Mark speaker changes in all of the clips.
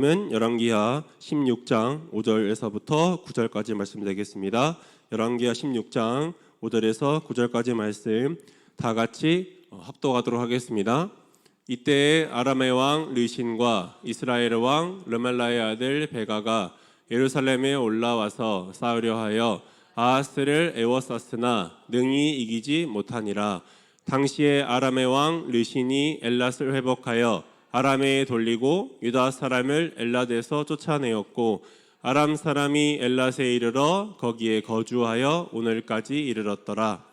Speaker 1: 은 열왕기하 16장 5절에서부터 9절까지 말씀드리겠습니다. 열왕기하 16장 5절에서 9절까지 말씀 다 같이 합독하도록 하겠습니다. 이때에 아람의 왕 르신과 이스라엘 왕 르말라의 아들 베가가 예루살렘에 올라와서 싸우려 하여 아하스를 애워쌌으나 능히 이기지 못하니라. 당시에 아람의 왕 르신이 엘랏을 회복하여 아람에 돌리고 유다 사람을 엘랏에서 쫓아내었고 아람 사람이 엘랏에 이르러 거기에 거주하여 오늘까지 이르렀더라.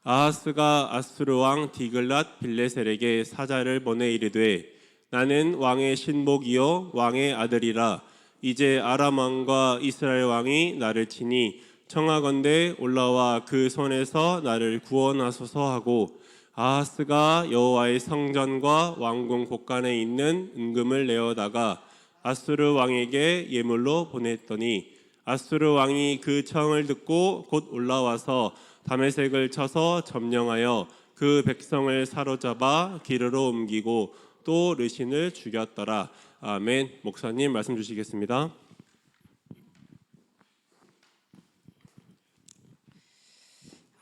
Speaker 1: 아하스가 아수르 왕 디글랏 빌레셀에게 사자를 보내 이르되 나는 왕의 신복이요 왕의 아들이라. 이제 아람 왕과 이스라엘 왕이 나를 치니 청하건대 올라와 그 손에서 나를 구원하소서 하고 아하스가 여호와의 성전과 왕궁 곳간에 있는 은금을 내어다가 아수르 왕에게 예물로 보냈더니 아수르 왕이 그 청을 듣고 곧 올라와서 다메섹을 쳐서 점령하여 그 백성을 사로잡아 기르로 옮기고 또 르신을 죽였더라. 아멘. 목사님 말씀 주시겠습니다.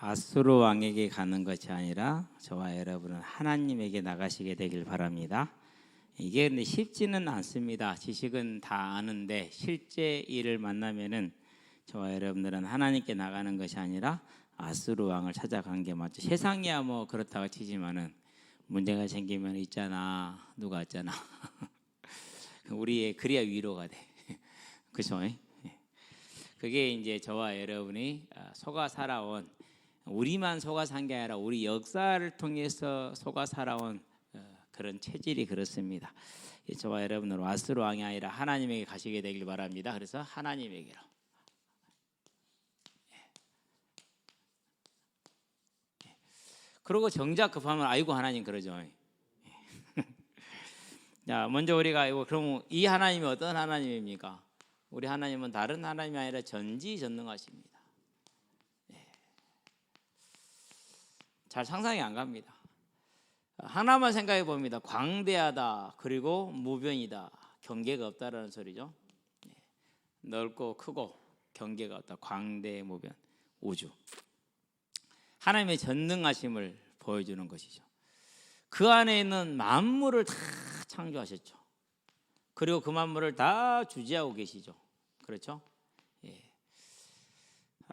Speaker 2: 아수르 왕에게 가는 것이 아니라 저와 여러분은 하나님에게 나가시게 되길 바랍니다. 이게 근데 쉽지는 않습니다. 지식은 다 아는데 실제 일을 만나면은 저와 여러분들은 하나님께 나가는 것이 아니라 아수르 왕을 찾아간 게 맞죠. 세상이야 뭐 그렇다고 치지만은 문제가 생기면 있잖아 누가 있잖아 우리의 그래야 위로가 돼. 그죠? 그게 이제 저와 여러분이 속아 살아온, 우리만 속아 산 게 아니라 우리 역사를 통해서 속아 살아온 그런 체질이 그렇습니다. 저와 여러분은 아수르 왕이 아니라 하나님에게 가시게 되길 바랍니다. 그래서 하나님에게로. 그리고 정작 급하면 아이고 하나님 그러죠. 자, 먼저 우리가 그럼 이 하나님이 어떤 하나님입니까? 우리 하나님은 다른 하나님이 아니라 전지전능하십니다. 잘 상상이 안 갑니다. 하나만 생각해 봅니다. 광대하다 그리고 무변이다. 경계가 없다라는 소리죠. 넓고 크고 경계가 없다. 광대 무변 우주. 하나님의 전능하심을 보여주는 것이죠. 그 안에 있는 만물을 다 창조하셨죠. 그리고 그 만물을 다 주재하고 계시죠. 그렇죠?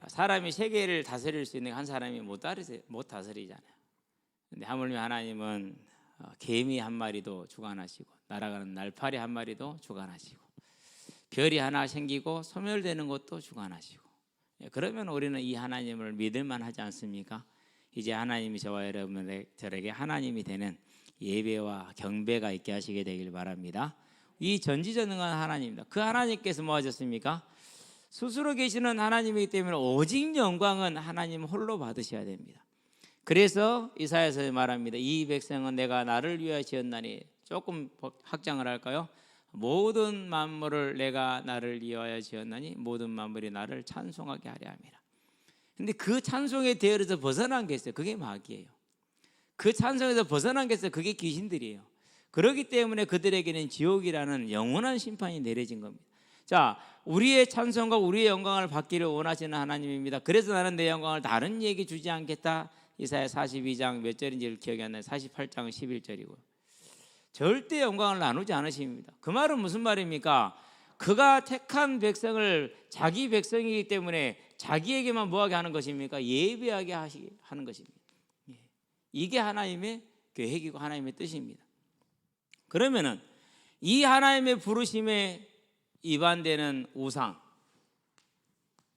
Speaker 2: 사람이 세계를 다스릴 수 있는 한 사람이 못 다스리잖아요. 근데 하물며 하나님은 개미 한 마리도 주관하시고 날아가는 날파리 한 마리도 주관하시고 별이 하나 생기고 소멸되는 것도 주관하시고. 그러면 우리는 이 하나님을 믿을만 하지 않습니까? 이제 하나님이 저와 여러분들에게 하나님이 되는 예배와 경배가 있게 하시게 되길 바랍니다. 이 전지전능한 하나님입니다. 그 하나님께서 뭐 하셨습니까? 스스로 계시는 하나님이기 때문에 오직 영광은 하나님 홀로 받으셔야 됩니다. 그래서 이사야서 말합니다. 이 백성은 내가 나를 위하여 지었나니, 조금 확장을 할까요? 모든 만물을 내가 나를 위하여 지었나니 모든 만물이 나를 찬송하게 하려 함이라. 근데 그 찬송의 대열에서 벗어난 게 있어요. 그게 마귀예요. 그 찬송에서 벗어난 게 있어요. 그게 귀신들이에요. 그렇기 때문에 그들에게는 지옥이라는 영원한 심판이 내려진 겁니다. 자, 우리의 찬송과 우리의 영광을 받기를 원하시는 하나님입니다. 그래서 나는 내 영광을 다른 얘기 주지 않겠다. 이사야 42장 몇 절인지 기억이 안 나요. 48장 11절이고요. 절대 영광을 나누지 않으십니다. 그 말은 무슨 말입니까? 그가 택한 백성을 자기 백성이기 때문에 자기에게만 뭐하게 하는 것입니까? 예배하게 하는 것입니다. 이게 하나님의 계획이고 하나님의 뜻입니다. 그러면은 이 하나님의 부르심에 위반되는 우상,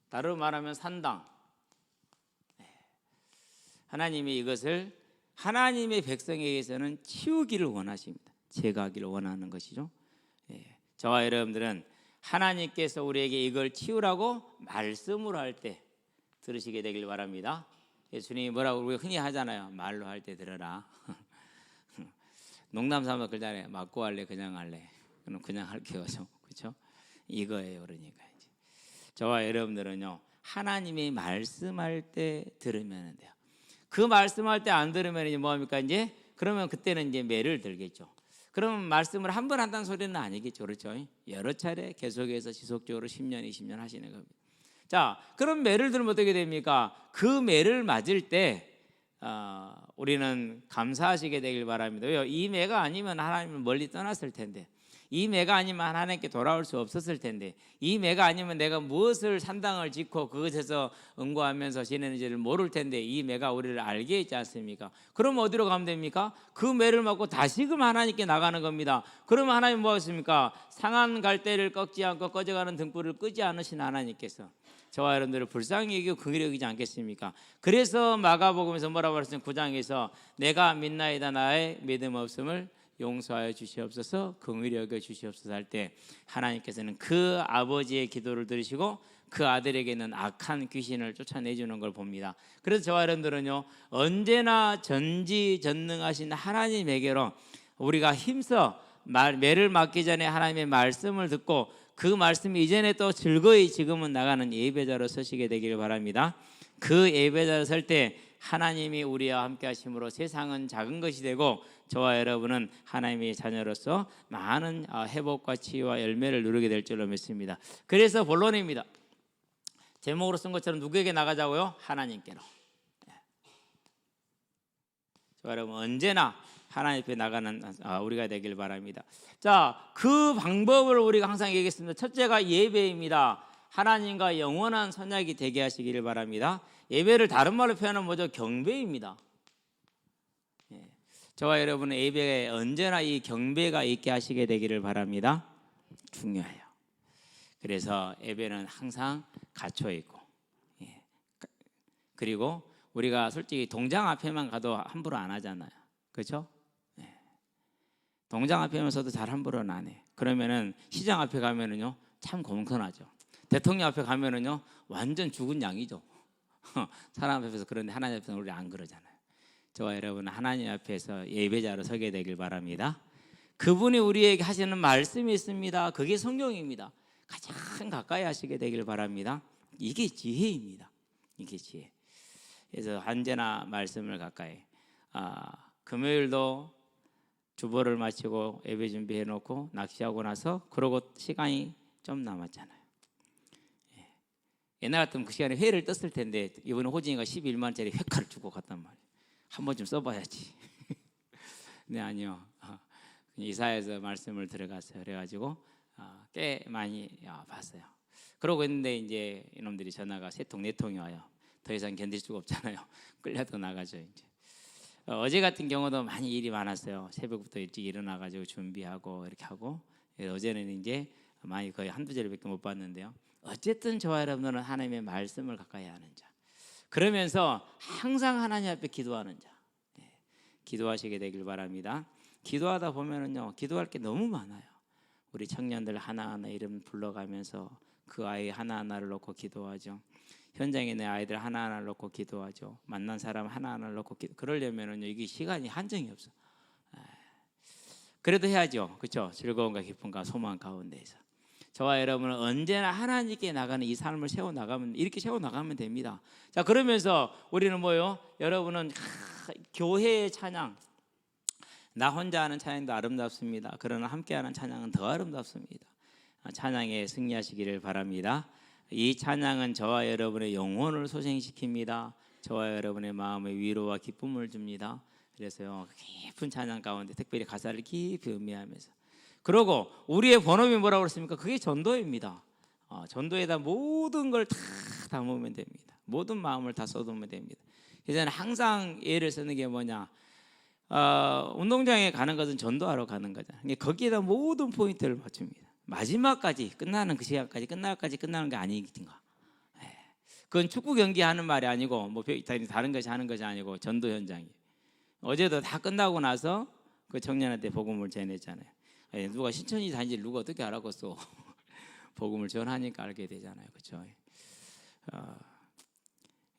Speaker 2: 다르게 말하면 산당, 하나님이 이것을 하나님의 백성에게서는 치우기를 원하십니다. 제거하기를 원하는 것이죠. 저와 여러분들은 하나님께서 우리에게 이걸 치우라고 말씀으로 할 때 들으시게 되길 바랍니다. 예수님이 뭐라고 우리가 흔히 하잖아요. 말로 할 때 들어라. 농담 삼아 그러잖아요. 맞고 할래 그냥 할래. 그럼 그냥 할게요. 그렇죠? 이거예요. 그러니까 이제 저와 여러분들은요, 하나님이 말씀할 때 들으면 돼요. 그 말씀할 때 안 들으면 이제 뭐합니까? 이제 그러면 그때는 이제 매를 들겠죠. 그러면 말씀을 한 번 한다는 소리는 아니겠죠, 그렇죠? 여러 차례 계속해서 지속적으로 10년, 20년 하시는 겁니다. 자, 그럼 매를 들면 어떻게 됩니까? 그 매를 맞을 때 우리는 감사하시게 되길 바랍니다. 왜요? 이 매가 아니면 하나님을 멀리 떠났을 텐데, 이 매가 아니면 하나님께 돌아올 수 없었을 텐데, 이 매가 아니면 내가 무엇을 산당을 짓고 그것에서 응고하면서 지내는지를 모를 텐데, 이 매가 우리를 알게 있지 않습니까? 그럼 어디로 가면 됩니까? 그 매를 맞고 다시금 하나님께 나가는 겁니다. 그러면 하나님 뭐 하십니까? 상한 갈대를 꺾지 않고 꺼져가는 등불을 끄지 않으신 하나님께서 저와 여러분들을 불쌍히 여기고 긍휼히 여기지 않겠습니까? 그래서 마가복음에서 뭐라고 말했어요? 9장에서 내가 믿나이다 나의 믿음 없음을 용서하여 주시옵소서, 긍휼히 여겨 주시옵소서 할 때 하나님께서는 그 아버지의 기도를 들으시고 그 아들에게는 악한 귀신을 쫓아내주는 걸 봅니다. 그래서 저와 여러분들은요, 언제나 전지전능하신 하나님에게로 우리가 힘써 매를 맞기 전에 하나님의 말씀을 듣고 그 말씀이 이전에 또 즐거이 지금은 나가는 예배자로 서시게 되기를 바랍니다. 그 예배자로 설 때 하나님이 우리와 함께 하심으로 세상은 작은 것이 되고 저와 여러분은 하나님의 자녀로서 많은 회복과 치유와 열매를 누리게 될 줄로 믿습니다. 그래서 본론입니다. 제목으로 쓴 것처럼 누구에게 나가자고요? 하나님께로. 저와 여러분 언제나 하나님 앞에 나가는 우리가 되길 바랍니다. 자, 그 방법을 우리가 항상 얘기했습니다. 첫째가 예배입니다. 하나님과 영원한 선약이 되게 하시기를 바랍니다. 예배를 다른 말로 표현하면 뭐죠? 경배입니다. 저와 여러분은 예배에 언제나 이 경배가 있게 하시게 되기를 바랍니다. 중요해요. 그래서 예배는 항상 갇혀 있고, 그리고 우리가 솔직히 동장 앞에만 가도 함부로 안 하잖아요. 그렇죠? 동장 앞에만 서도 잘 함부로는 안 해. 그러면은 시장 앞에 가면은요 참 공손하죠. 대통령 앞에 가면은요 완전 죽은 양이죠. 사람 앞에서. 그런데 하나님 앞에서는 우리 안 그러잖아요. 저와 여러분 하나님 앞에서 예배자로 서게 되길 바랍니다. 그분이 우리에게 하시는 말씀이 있습니다. 그게 성경입니다. 가장 가까이 하시게 되길 바랍니다. 이게 지혜입니다. 이게 지혜. 그래서 언제나 말씀을 가까이. 금요일도 주보를 마치고 예배 준비해 놓고 낚시하고 나서 그러고 시간이 좀 남았잖아요. 옛날 같으면 그 시간에 회를 떴을 텐데 이번에 호진이가 11만 원짜리 회칼을 주고 갔단 말이에요. 한 번쯤 써봐야지. 네, 아니요. 이사에서 말씀을 들어갔어요. 그래가지고 꽤 많이 봤어요. 그러고 있는데 이제 이놈들이 전화가 3통 4통이 와요. 더 이상 견딜 수가 없잖아요. 끌려도 나가죠 이제. 어제 같은 경우도 많이 일이 많았어요. 새벽부터 일찍 일어나가지고 준비하고 이렇게 하고. 어제는 이제 많이 거의 한두 절밖에 못 봤는데요. 어쨌든 저와 여러분들은 하나님의 말씀을 가까이 하는 자. 그러면서 항상 하나님 앞에 기도하는 자. 기도하시게 되길 바랍니다. 기도하다 보면은요, 기도할 게 너무 많아요. 우리 청년들 하나하나 이름 불러가면서 그 아이 하나하나를 놓고 기도하죠. 현장에 있는 아이들 하나하나를 놓고 기도하죠. 만난 사람 하나하나를 놓고 그러려면은요, 이게 시간이 한정이 없어. 그래도 해야죠. 그렇죠? 즐거움과 기쁨과 소망 가운데에서. 저와 여러분은 언제나 하나님께 나가는 이 삶을 세워나가면, 이렇게 세워나가면 됩니다. 자, 그러면서 우리는 뭐요? 여러분은 교회의 찬양, 나 혼자 하는 찬양도 아름답습니다. 그러나 함께하는 찬양은 더 아름답습니다. 찬양에 승리하시기를 바랍니다. 이 찬양은 저와 여러분의 영혼을 소생시킵니다. 저와 여러분의 마음에 위로와 기쁨을 줍니다. 그래서요, 깊은 찬양 가운데 특별히 가사를 깊이 음미하면서, 그리고 우리의 본업이 뭐라고 그랬습니까? 그게 전도입니다. 전도에다 모든 걸 다 담으면 됩니다. 모든 마음을 다 쏟으면 됩니다. 그래서 항상 예를 쓰는 게 뭐냐, 운동장에 가는 것은 전도하러 가는 거잖아요. 거기에다 모든 포인트를 맞춥니다. 마지막까지 끝나는 그 시간까지 끝나는 게 아니긴가. 그건 축구 경기 하는 말이 아니고 뭐 다른 것이 하는 것이 아니고 전도 현장이. 어제도 다 끝나고 나서 그 청년한테 복음을 전했잖아요. 누가 신천지 다닌지 누가 어떻게 알았겠어. 복음을 전하니까 알게 되잖아요. 그렇죠?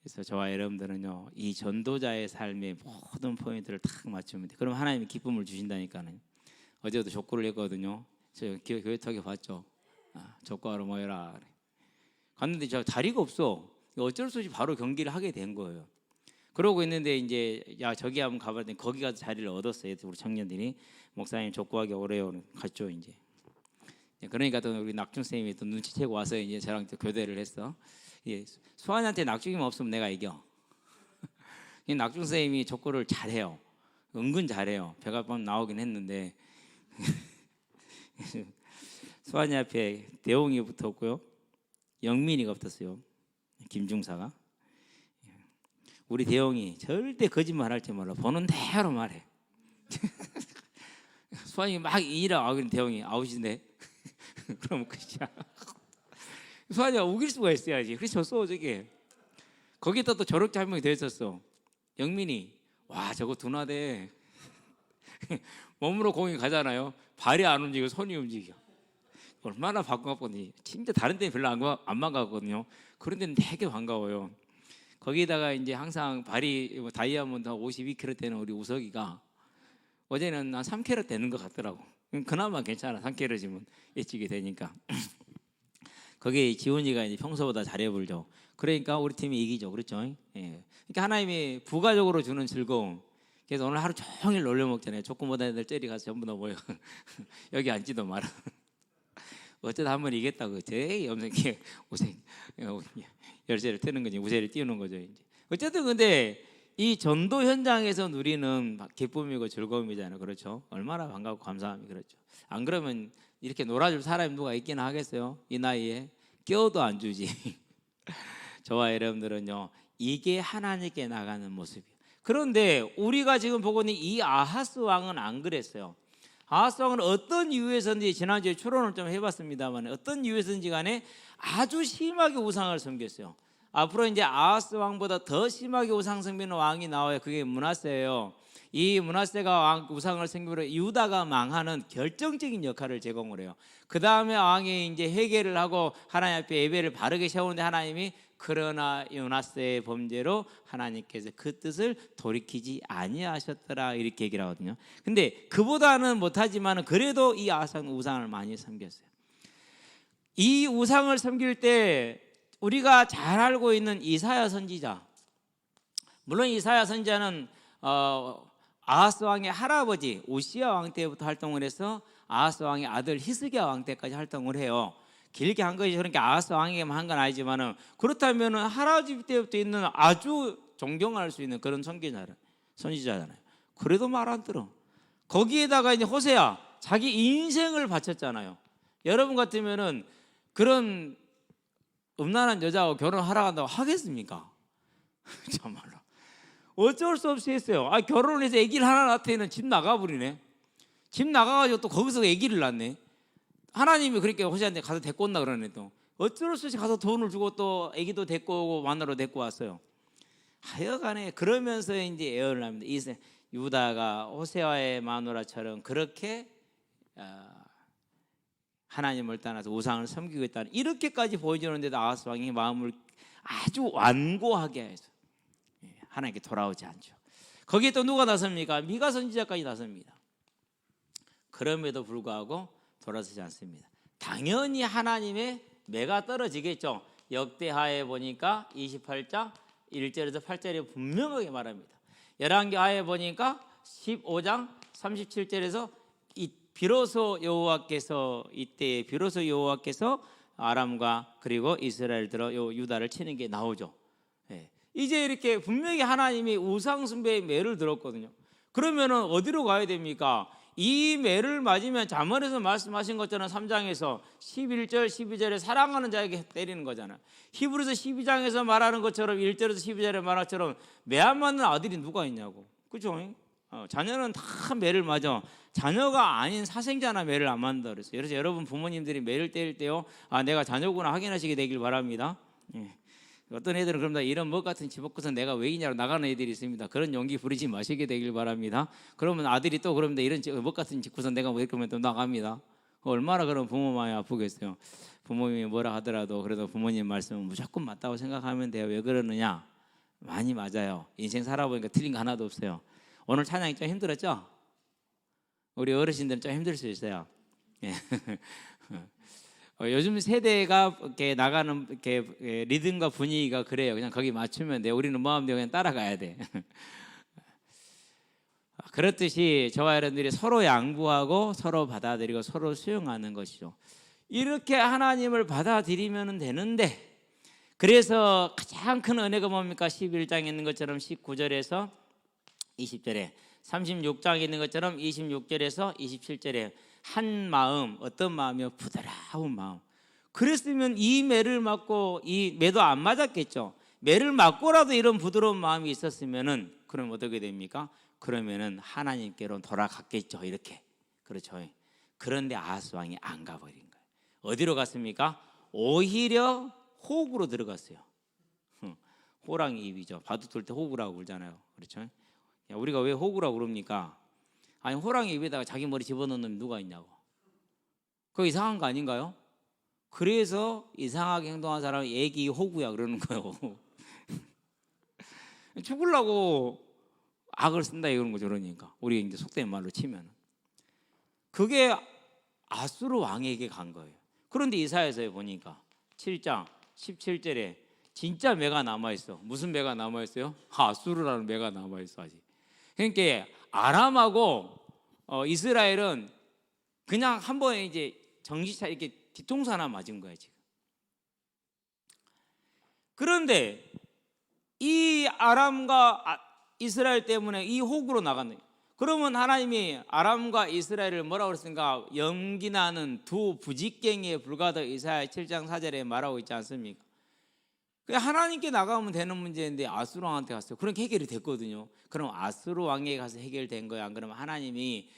Speaker 2: 그래서 저와 여러분들은요, 이 전도자의 삶의 모든 포인트를 딱 맞추면 돼요. 그럼 하나님이 기쁨을 주신다니까요. 어제도 족구를 했거든요. 저 교회턱에 봤죠. 족구하러 모여라. 갔는데 저 다리가 없어. 어쩔 수 없이 바로 경기를 하게 된 거예요. 그러고 있는데 이제 야 저기 한번 가봤더니 거기 가서 자리를 얻었어요. 우리 청년들이 목사님 족구하기 오래요. 갔죠 이제. 그러니까 또 우리 낙중 선생님이 또 눈치채고 와서 이제 저랑 또 교대를 했어. 예, 수환이한테 낙중이만 없으면 내가 이겨. 이 낙중 선생님이 족구를 잘해요. 은근 잘해요. 배가 한번 나오긴 했는데 수환이 앞에 대홍이 붙었고요. 영민이가 붙었어요. 김중사가. 우리 대홍이 절대 거짓말 할지 몰라. 보는 대로 말해. 수환이 막 이라 아우는 대홍이 아웃인데 그럼 끝이야. 수환이가 우길 수가 있어야지. 그래서 졌어 저게. 거기다 또 저렇게 한 명이 더 있었어. 영민이. 와 저거 둔하대. 몸으로 공이 가잖아요. 발이 안 움직여 손이 움직여. 얼마나 반갑거든요. 진짜 다른 데는 별로 안 반갑거든요. 그런 데는 되게 반가워요. 거기다가 이제 항상 발이 다이아몬드 52캐럿 되는 우리 우석이가 어제는 한 3캐럿 되는 것 같더라고. 그나마 괜찮아. 3캐럿이면 예측이 되니까. 거기에 지훈이가 이제 평소보다 잘해 보죠. 그러니까 우리 팀이 이기죠. 그렇죠? 예. 그러니까 하나님이 부가적으로 주는 즐거움. 그래서 오늘 하루 종일 놀려 먹잖아요. 조금 못하는 애들 째리 가서 전부 다 모여. 여기 앉지도 마라. 어쩌다 한 번 이겼다고 되게 염색해 우생 열쇠를 트는 거지. 우세를 띄우는 거죠. 이제. 어쨌든 근데 이 전도 현장에서 누리는 기쁨이고 즐거움이잖아요. 그렇죠? 얼마나 반갑고 감사함이 그렇죠. 안 그러면 이렇게 놀아줄 사람이 누가 있기나 하겠어요? 이 나이에 껴도 안 주지. 저와 여러분들은요 이게 하나님께 나가는 모습이에요. 그런데 우리가 지금 보고 있는 이 아하스 왕은 안 그랬어요. 아하스 왕은 어떤 이유에서든지 지난주에 추론을 좀 해봤습니다만 어떤 이유에서든지 간에 아주 심하게 우상을 섬겼어요. 앞으로 이제 아하스 왕보다 더 심하게 우상 섬기는 왕이 나와요. 그게 므낫세예요. 이 므낫세가 우상을 섬기므로 유다가 망하는 결정적인 역할을 제공을 해요. 그 다음에 왕이 이제 회개를 하고 하나님 앞에 예배를 바르게 세우는데 하나님이 그러나 므낫세의 범죄로 하나님께서 그 뜻을 돌이키지 아니하셨더라 이렇게 얘기를 하거든요. 근데 그보다는 못하지만 그래도 이 아하스는 우상을 많이 섬겼어요. 이 우상을 섬길 때 우리가 잘 알고 있는 이사야 선지자, 물론 이사야 선지자는 아하스 왕의 할아버지 우시야 왕 때부터 활동을 해서 아하스 왕의 아들 히스기야 왕 때까지 활동을 해요. 길게 한 것이 그러니까 아하스 왕에게만 한 건 아니지만은 그렇다면은 할아버지 때부터 있는 아주 존경할 수 있는 그런 선지자잖아요. 그래도 말 안 들어. 거기에다가 이제 호세아 자기 인생을 바쳤잖아요. 여러분 같으면은 그런 음란한 여자하고 결혼하라 한다고 하겠습니까? 참말로 어쩔 수 없이 했어요. 결혼해서 아기를 하나 낳더니 집 나가버리네. 집 나가가지고 또 거기서 아기를 낳네. 하나님이 그렇게 호세아한테 가서 데리고 온다 그러네. 또 어쩔 수 없이 가서 돈을 주고 또 아기도 데리고 오고 마누라로 데리고 왔어요. 하여간에 그러면서 이제 애를 낳습니다. 이 유다가 호세아의 마누라처럼 그렇게 하나님을 떠나서 우상을 섬기고 있다는 이렇게까지 보여주는데도 아하스 왕이 마음을 아주 완고하게 해서 하나님께 돌아오지 않죠. 거기에 또 누가 나섭니까? 미가 선지자까지 나섭니다. 그럼에도 불구하고 돌아서지 않습니다. 당연히 하나님의 매가 떨어지겠죠. 역대하에 보니까 28장 1절에서 8절에 분명하게 말합니다. 열왕기하에 보니까 15장 37절에서 비로소 여호와께서 이때 비로소 여호와께서 아람과 그리고 이스라엘 들어 유다를 치는 게 나오죠. 이제 이렇게 분명히 하나님이 우상 숭배의 매를 들었거든요. 그러면은 어디로 가야 됩니까? 이 매를 맞으면 잠언에서 말씀하신 것처럼 3장에서 11절 12절에 사랑하는 자에게 때리는 거잖아요. 히브리서 12장에서 말하는 것처럼 1절에서 12절에 말한 것처럼 매 안 맞는 아들이 누가 있냐고. 그렇죠? 자녀는 다 매를 맞아. 자녀가 아닌 사생자나 매를 안 맞는다 그랬어요. 그래서 여러분 부모님들이 매를 때릴 때요, 내가 자녀구나 확인하시게 되길 바랍니다. 어떤 애들은 그럼 나 이런 먹 같은 집어서 내가 왜 있냐고 나가는 애들이 있습니다. 그런 용기 부리지 마시게 되길 바랍니다. 그러면 아들이 또 그러면 이런 먹 같은 집구서 내가 왜 그러면 또 나갑니다. 얼마나 그런 부모 마음이 아프겠어요. 부모님이 뭐라 하더라도 그래도 부모님 말씀은 무조건 맞다고 생각하면 돼요. 왜 그러느냐? 많이 맞아요. 인생 살아보니까 틀린 거 하나도 없어요. 오늘 찬양이 좀 힘들었죠? 우리 어르신들은 좀 힘들 수 있어요. 요즘 세대가 이렇게 나가는 이렇게 리듬과 분위기가 그래요. 그냥 거기 맞추면 돼. 우리는 뭐하면 그냥 따라가야 돼. 그렇듯이 저와 여러분들이 서로 양보하고 서로 받아들이고 서로 수용하는 것이죠. 이렇게 하나님을 받아들이면 되는데, 그래서 가장 큰 은혜가 뭡니까? 11장에 있는 것처럼 19절에서 20절에, 36장에 있는 것처럼 26절에서 27절에 한 마음, 어떤 마음이요? 부드러운 마음. 그랬으면 이 매를 맞고, 이 매도 안 맞았겠죠. 매를 맞고라도 이런 부드러운 마음이 있었으면은 그럼 어떻게 됩니까? 그러면은 하나님께로 돌아갔겠죠. 이렇게. 그렇죠. 그런데 아하스 왕이 안 가버린 거예요. 어디로 갔습니까? 오히려 호국으로 들어갔어요. 호랑이 입이죠. 바둑 둘 때 호구라고 그러잖아요. 그렇죠? 우리가 왜 호구라고 그럽니까? 아니, 호랑이 입에다가 자기 머리 집어넣는 놈이 누가 있냐고. 그거 이상한 거 아닌가요? 그래서 이상하게 행동한 사람은 애기 호구야 그러는 거예요. 죽으려고 악을 쓴다 이런 거죠. 그러니까 우리 이제 속된 말로 치면 그게 아수르 왕에게 간 거예요. 그런데 이사야서에 보니까 7장 17절에 진짜 매가 남아 있어. 무슨 매가 남아 있어요? 아수르라는 매가 남아 있어 아직. 그러니까 아람하고 이스라엘은 그냥 한 번에 이제 정신차 이렇게 뒤통수 하나 맞은 거야 지금. 그런데 이 아람과 이스라엘 때문에 이 호구로 나갔네. 그러면 하나님이 아람과 이스라엘을 뭐라고 그랬습니까? 연기나는 두 부직갱이에 불과하다. 이사야 7장 4절에 말하고 있지 않습니까? 하나님께 나가면 되는 문제인데 아수르 왕한테 갔어요. 그렇게 해결이 됐거든요. 그럼 아수르 왕에게 가서 해결된 거야? 안 그러면 하나님이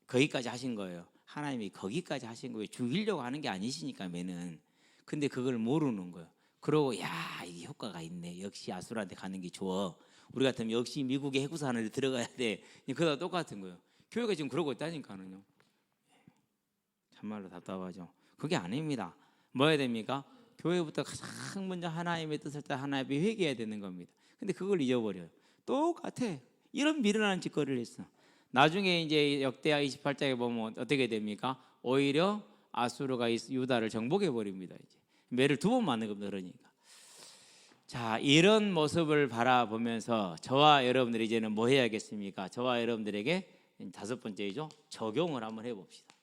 Speaker 2: 거기까지 하신 거예요? 하나님이 거기까지 하신 거예요. 죽이려고 하는 게 아니시니까 매는. 근데 그걸 모르는 거예요. 그러고 야 이게 효과가 있네. 역시 아수르한테 가는 게 좋아. 우리 같으면 역시 미국의 해구산을 들어가야 돼. 그거랑 똑같은 거예요. 교회가 지금 그러고 있다니까요. 참말로 답답하죠. 그게 아닙니다. 뭐 해야 됩니까? 교회부터 가장 먼저 하나님의 뜻을 따라 하나님의 회개해야 되는 겁니다. 근데 그걸 잊어버려요. 똑같아. 이런 미련한 짓거리를 했어. 나중에 이제 역대하 28장에 보면 어떻게 됩니까? 오히려 아수르가 유다를 정복해 버립니다. 이제 매를 두 번 맞는 겁니다. 그러니까. 자, 이런 모습을 바라보면서 저와 여러분들이 이제는 뭐 해야겠습니까? 저와 여러분들에게 다섯 번째이죠. 적용을 한번 해봅시다.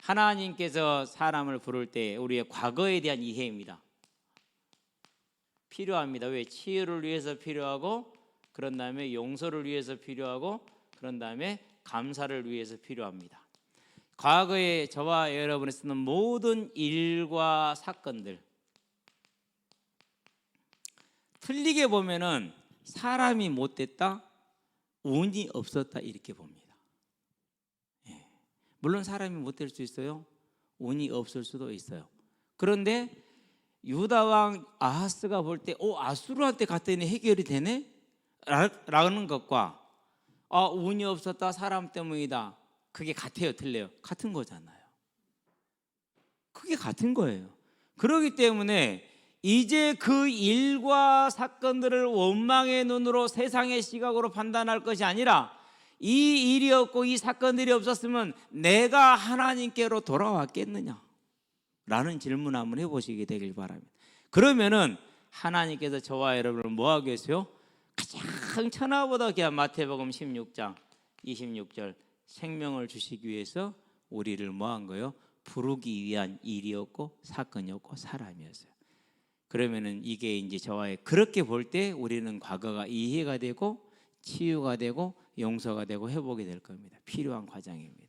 Speaker 2: 하나님께서 사람을 부를 때 우리의 과거에 대한 이해입니다. 필요합니다. 왜? 치유를 위해서 필요하고, 그런 다음에 용서를 위해서 필요하고, 그런 다음에 감사를 위해서 필요합니다. 과거에 저와 여러분이 쓰는 모든 일과 사건들, 틀리게 보면은 사람이 못됐다, 운이 없었다 이렇게 봅니다. 물론 사람이 못될 수 있어요. 운이 없을 수도 있어요. 그런데 유다 왕 아하스가 볼 때 아수르한테 갔더니 해결이 되네? 라는 것과 운이 없었다, 사람 때문이다, 그게 같아요, 틀려요? 같은 거잖아요. 그게 같은 거예요. 그렇기 때문에 이제 그 일과 사건들을 원망의 눈으로, 세상의 시각으로 판단할 것이 아니라, 이 일이 없고 이 사건들이 없었으면 내가 하나님께로 돌아왔겠느냐? 라는 질문 한번 해보시게 되길 바랍니다. 그러면은 하나님께서 저와 여러분을 뭐하고 계세요? 가장 천하보다 귀한 마태복음 16장 26절 생명을 주시기 위해서 우리를 뭐한 거예요? 부르기 위한 일이었고 사건이었고 사람이었어요. 그러면은 이게 이제 저와의 그렇게 볼 때 우리는 과거가 이해가 되고 치유가 되고 용서가 되고 회복이 될 겁니다. 필요한 과정입니다.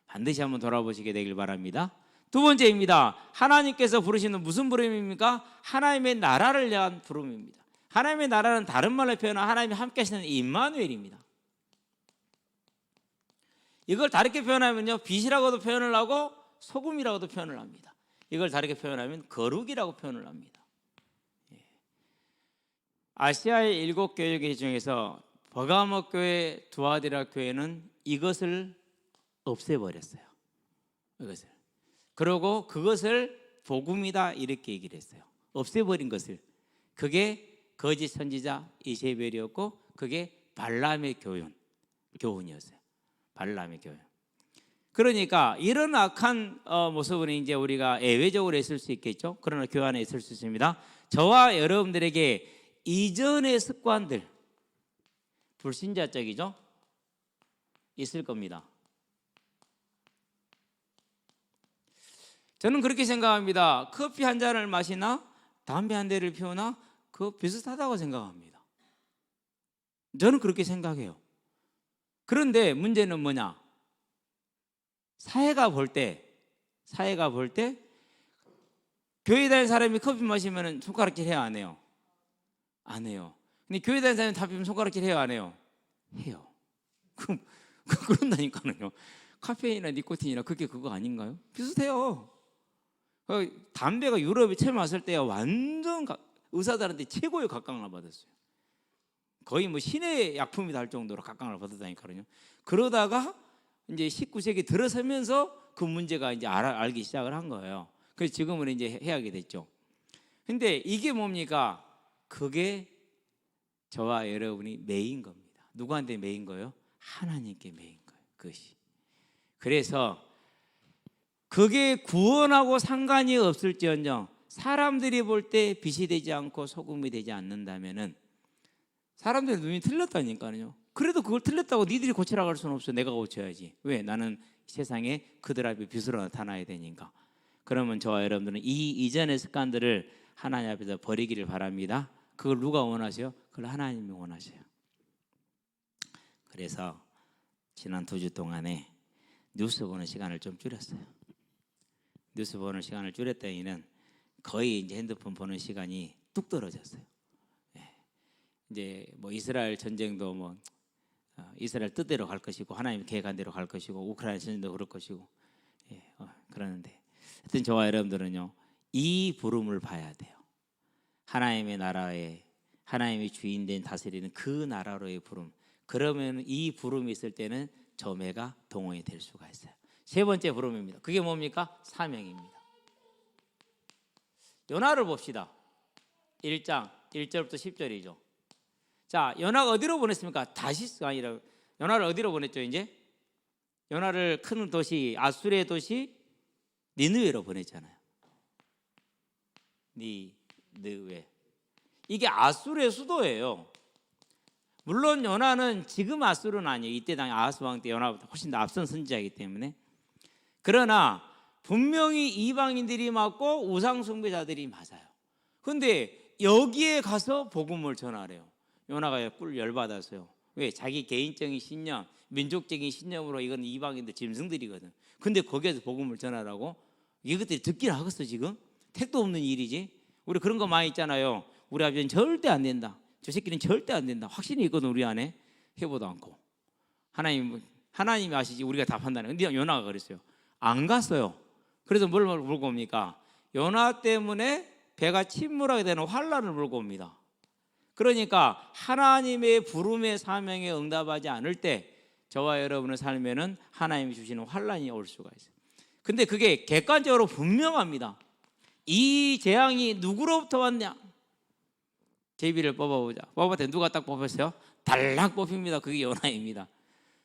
Speaker 2: 반드시 한번 돌아보시게 되길 바랍니다. 두 번째입니다. 하나님께서 부르시는 무슨 부름입니까? 하나님의 나라를 위한 부름입니다. 하나님의 나라는 다른 말로 표현하면 하나님이 함께 하시는 임마누엘입니다. 이걸 다르게 표현하면요, 빛이라고도 표현을 하고 소금이라고도 표현을 합니다. 이걸 다르게 표현하면 거룩이라고 표현을 합니다. 아시아의 7교회 중에서 버가모 교회, 두아디라 교회는 이것을 없애버렸어요. 이것을. 그리고 그것을 복음이다 이렇게 얘기를 했어요. 없애버린 것을. 그게 거짓 선지자 이세벨이었고, 그게 발람의 교훈이었어요. 발람의 교훈. 그러니까 이런 악한 모습은 이제 우리가 예외적으로 있을 수 있겠죠. 그러나 교회 안에 있을 수 있습니다. 저와 여러분들에게 이전의 습관들, 불신자적이죠, 있을 겁니다. 저는 그렇게 생각합니다. 커피 한 잔을 마시나 담배 한 대를 피우나 그거 비슷하다고 생각합니다. 저는 그렇게 생각해요. 그런데 문제는 뭐냐? 사회가 볼 때 교회 다니는 사람이 커피 마시면 손가락질 해요, 안 해요? 안 해요. 근데 교회 다니는 사람이 담배 피우면 손가락질 해요, 안 해요? 해요. 그런다니까요. 카페인이나 니코틴이나 그게 그거 아닌가요? 비슷해요. 담배가 유럽에 처음 왔을 때 완전 의사들한테 최고의 각광을 받았어요. 거의 뭐 신의 약품이다 할 정도로 각광을 받았다니까요. 그러다가 이제 19세기 들어서면서 그 문제가 이제 알기 시작을 한 거예요. 그래서 지금은 이제 해하게 됐죠. 근데 이게 뭡니까? 그게 저와 여러분이 매인 겁니다. 누구한테 매인 거예요? 하나님께 매인 거예요. 그것이. 그래서 그게 구원하고 상관이 없을지언정 사람들이 볼 때 빛이 되지 않고 소금이 되지 않는다면은 사람들의 눈이 틀렸다니까요. 그래도 그걸 틀렸다고 니들이 고치라고 할 수는 없어. 내가 고쳐야지. 왜? 나는 세상에 그들 앞에 빛으로 나타나야 되니까. 그러면 저와 여러분들은 이 이전의 습관들을 하나님 앞에서 버리기를 바랍니다. 그걸 누가 원하세요? 그걸 하나님이 원하세요. 그래서 지난 2주 동안에 뉴스 보는 시간을 좀 줄였어요. 뉴스 보는 시간을 줄였더니는 거의 이제 핸드폰 보는 시간이 뚝 떨어졌어요. 이제 뭐 이스라엘 전쟁도 뭐 이스라엘 뜻대로 갈 것이고 하나님 계획한 대로 갈 것이고 우크라이나 전쟁도 그럴 것이고 그러는데 하여튼 저와 여러분들은요 이 부름을 봐야 돼요. 하나님의 나라에 하나님의 주인된 다스리는 그 나라로의 부름. 그러면 이 부름이 있을 때는 점회가 동원이 될 수가 있어요. 세 번째 부름입니다. 그게 뭡니까? 사명입니다. 요나를 봅시다. 1장 1절부터 10절이죠. 자, 요나가 어디로 보냈습니까? 다시스가 아니라 요나를 어디로 보냈죠? 이제 요나를 큰 도시 아수르의 도시 니느웨로 보냈잖아요. 니느웨. 이게 아수르의 수도예요. 물론 요나는 지금 아수르는 아니에요. 이때 당시 아하스 왕 때 요나보다 훨씬 더 앞선 선지자이기 때문에. 그러나 분명히 이방인들이 맞고 우상 숭배자들이 맞아요. 그런데 여기에 가서 복음을 전하래요. 요나가 꿀 열받았어요. 왜? 자기 개인적인 신념, 민족적인 신념으로 이건 이방인들 짐승들이거든. 근데 거기에서 복음을 전하라고? 이것들이 듣기를 하겠어 지금? 택도 없는 일이지. 우리 그런 거 많이 있잖아요. 우리 아버지는 절대 안 된다. 저 새끼는 절대 안 된다. 확신이 있거든 우리 안에. 해보도 않고. 하나님이 아시지 우리가 다 판단해. 근데 요나가 그랬어요. 안 갔어요. 그래서 뭘 물고 옵니까? 요나 때문에 배가 침몰하게 되는 환란을 물고 옵니다. 그러니까 하나님의 부름의 사명에 응답하지 않을 때 저와 여러분의 삶에는 하나님이 주시는 환란이 올 수가 있어요. 근데 그게 객관적으로 분명합니다. 이 재앙이 누구로부터 왔냐? 제비를 뽑아보자. 뽑아봤더니 누가 딱 뽑혔어요? 달랑 뽑힙니다. 그게 요나입니다.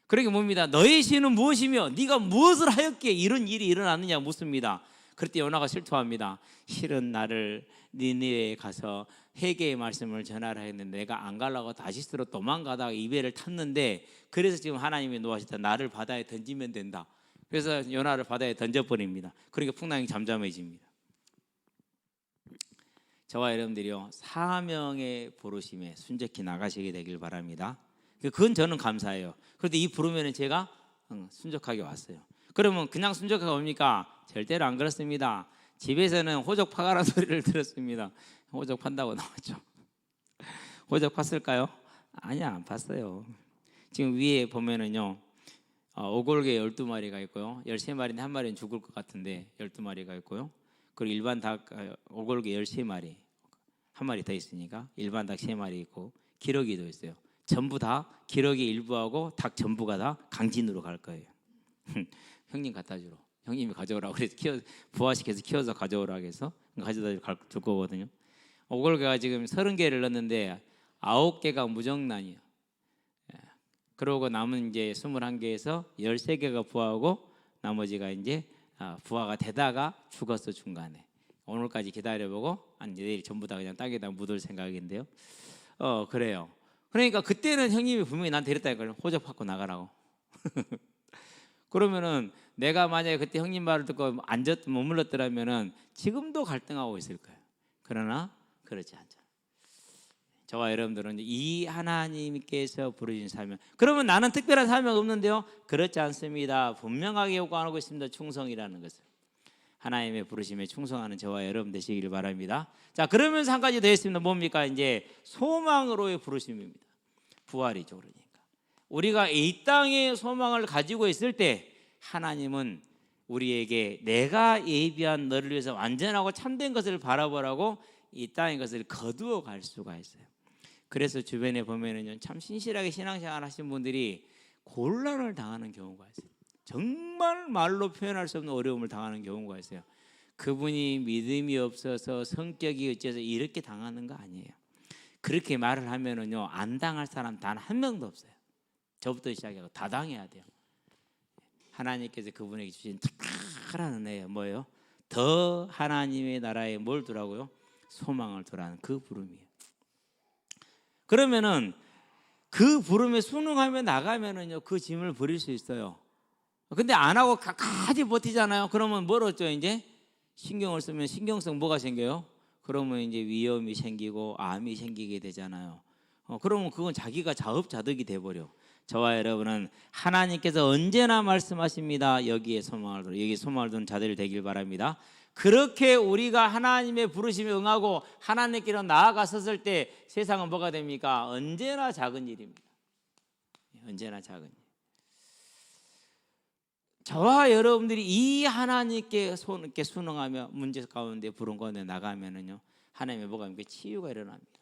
Speaker 2: 그러게 뭡니다. 너의 신은 무엇이며 네가 무엇을 하였기에 이런 일이 일어났느냐 묻습니다. 그럴 때 요나가 실토합니다. 실은 나를 니느웨에 가서 회개의 말씀을 전하라 했는데 내가 안 가려고 다시스로 도망가다가 이배를 탔는데 그래서 지금 하나님이 노하셨다. 나를 바다에 던지면 된다. 그래서 요나를 바다에 던져버립니다. 그러니까 풍랑이 잠잠해집니다. 저와 여러분들이요 사명의 부르심에 순적히 나가시게 되길 바랍니다. 그건 저는 감사해요. 그런데 이 부르면은 제가 순적하게 왔어요. 그러면 그냥 순적하게 옵니까? 절대로 안 그렇습니다. 집에서는 호적 파가라는 소리를 들었습니다. 호적 판다고 나왔죠. 호적 팠을까요? 아니야, 안 팠어요. 지금 위에 보면은요 오골개 12마리가 있고요 13마리인데 한 마리는 죽을 것 같은데 12마리가 있고요 그리고 일반 닭 오골개 13마리 한 마리 더 있으니까 일반 닭 3마리 있고 기러기도 있어요. 전부 다 기러기 일부하고 닭 전부가 다 강진으로 갈 거예요. 형님 갖다 주러. 형님이 가져오라고 그래서 부화시켜서 키워서 가져오라고 해서 가져다 줄 거거든요. 오골개가 지금 30개를 넣었는데 9개가 무정란이에요. 그러고 남은 이제 21개에서 13개가 부화하고 나머지가 이제 부화가 되다가 죽었어 중간에. 오늘까지 기다려보고 아니 내일 전부 다 그냥 땅에다 묻을 생각인데요. 그래요. 그러니까 그때는 형님이 분명히 나한테 이랬다니까요. 호접받고 나가라고. 그러면은 내가 만약에 그때 형님 말을 듣고 머물렀더라면은 지금도 갈등하고 있을 거예요. 그러나 그렇지 않죠. 저와 여러분들은 이 하나님께서 부르신 사명. 그러면 나는 특별한 사명 없는데요? 그렇지 않습니다. 분명하게 요구하고 있습니다. 충성이라는 것을. 하나님의 부르심에 충성하는 저와 여러분 되시기를 바랍니다. 자, 그러면서 한 가지 더 있습니다. 뭡니까? 이제 소망으로의 부르심입니다. 부활이죠. 그러니까 우리가 이 땅에 소망을 가지고 있을 때 하나님은 우리에게 내가 예비한 너를 위해서 완전하고 참된 것을 바라보라고 이 땅의 것을 거두어 갈 수가 있어요. 그래서 주변에 보면은 참 신실하게 신앙생활 하신 분들이 곤란을 당하는 경우가 있어요. 정말 말로 표현할 수 없는 어려움을 당하는 경우가 있어요. 그분이 믿음이 없어서 성격이 어째서 이렇게 당하는 거 아니에요. 그렇게 말을 하면은요 안 당할 사람 단 한 명도 없어요. 저부터 시작해서 다 당해야 돼요. 하나님께서 그분에게 주신 특별한 은혜예요. 뭐예요? 더 하나님의 나라에 뭘 두라고요? 소망을 두라는 그 부름이에요. 그러면은 그 부름에 순응하며 나가면은요 그 짐을 버릴 수 있어요. 근데 안 하고 가까이 버티잖아요. 그러면 뭘 얻죠? 이제 신경을 쓰면 신경성 뭐가 생겨요? 그러면 이제 위험이 생기고 암이 생기게 되잖아요. 그러면 그건 자기가 자업자득이 돼버려. 저와 여러분은 하나님께서 언제나 말씀하십니다. 여기에 소망을 두는, 여기 소망을 두는 자들 되길 바랍니다. 그렇게 우리가 하나님의 부르심에 응하고 하나님께로 나아갔었을 때 세상은 뭐가 됩니까? 언제나 작은 일입니다. 언제나 작은 일. 저와 여러분들이 이 하나님께 순응하며 문제 가운데 부른 가운데 나가면은요 하나님의 뭐가 됩니까? 치유가 일어납니다.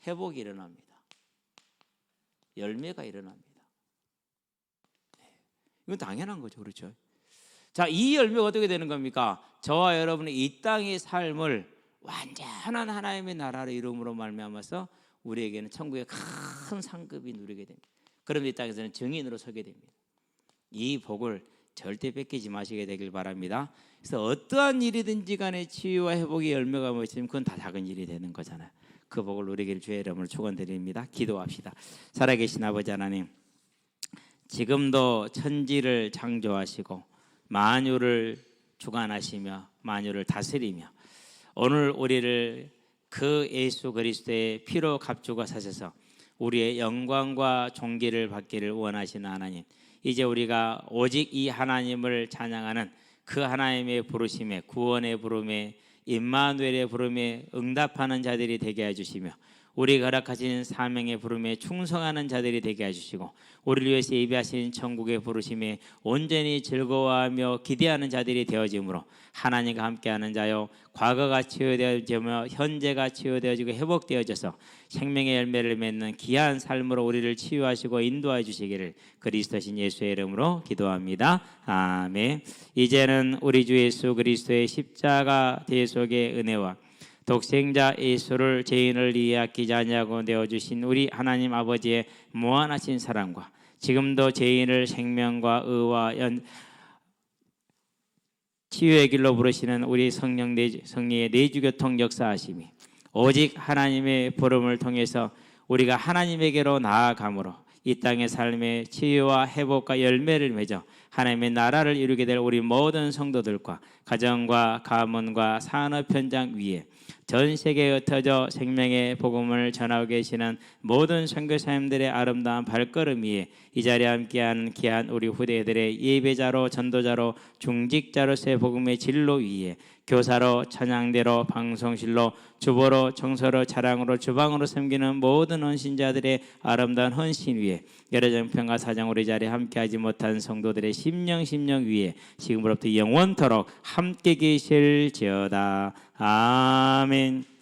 Speaker 2: 회복이 일어납니다. 열매가 일어납니다. 이건 당연한 거죠, 그렇죠? 자, 이 열매가 어떻게 되는 겁니까? 저와 여러분의 이 땅의 삶을 완전한 하나님의 나라를 이름으로 말미암아서 우리에게는 천국의 큰 상급이 누리게 됩니다. 그럼 이 땅에서는 증인으로 서게 됩니다. 이 복을 절대 뺏기지 마시게 되길 바랍니다. 그래서 어떠한 일이든지 간에 치유와 회복의 열매가 있으면 그건 다 작은 일이 되는 거잖아요. 그 복을 누리기를 주의 이름으로 축원드립니다. 기도합시다. 살아계신 아버지 하나님, 지금도 천지를 창조하시고 만유를 주관하시며 만유를 다스리며 오늘 우리를 그 예수 그리스도의 피로 값주고 사셔서 우리의 영광과 존귀를 받기를 원하시는 하나님, 이제 우리가 오직 이 하나님을 찬양하는 그 하나님의 부르심에, 구원의 부름에, 임마누엘의 부름에 응답하는 자들이 되게 해주시며 우리가 허락하신 사명의 부름에 충성하는 자들이 되게 해주시고 우리를 위해서 예비하신 천국의 부르심에 온전히 즐거워하며 기대하는 자들이 되어지므로 하나님과 함께하는 자요, 과거가 치유되어지며 현재가 치유되어지고 회복되어져서 생명의 열매를 맺는 귀한 삶으로 우리를 치유하시고 인도해 주시기를 그리스도신 예수의 이름으로 기도합니다. 아멘. 이제는 우리 주 예수 그리스도의 십자가 대속의 은혜와 독생자 예수를 죄인을 위해 아끼지 아니하고 내어주신 우리 하나님 아버지의 무한하신 사랑과 지금도 죄인을 생명과 의와 치유의 길로 부르시는 우리 성령의 내주교통 역사하심이 오직 하나님의 부름을 통해서 우리가 하나님에게로 나아감으로 이 땅의 삶의 치유와 회복과 열매를 맺어 하나님의 나라를 이루게 될 우리 모든 성도들과 가정과 가문과 산업 현장 위에 전 세계에 흩어져 생명의 복음을 전하고 계시는 모든 선교사님들의 아름다운 발걸음 위에 이 자리에 함께하는 귀한 우리 후대들의 예배자로 전도자로 중직자로서의 복음의 진로 위에 교사로 찬양대로 방송실로 주보로 청소로 자랑으로 주방으로 섬기는 모든 헌신자들의 아름다운 헌신 위에 여러 정평과 사정 우리 자리에 함께하지 못한 성도들의 심령 위에 지금으로부터 영원토록 함께 계실지어다. 아멘.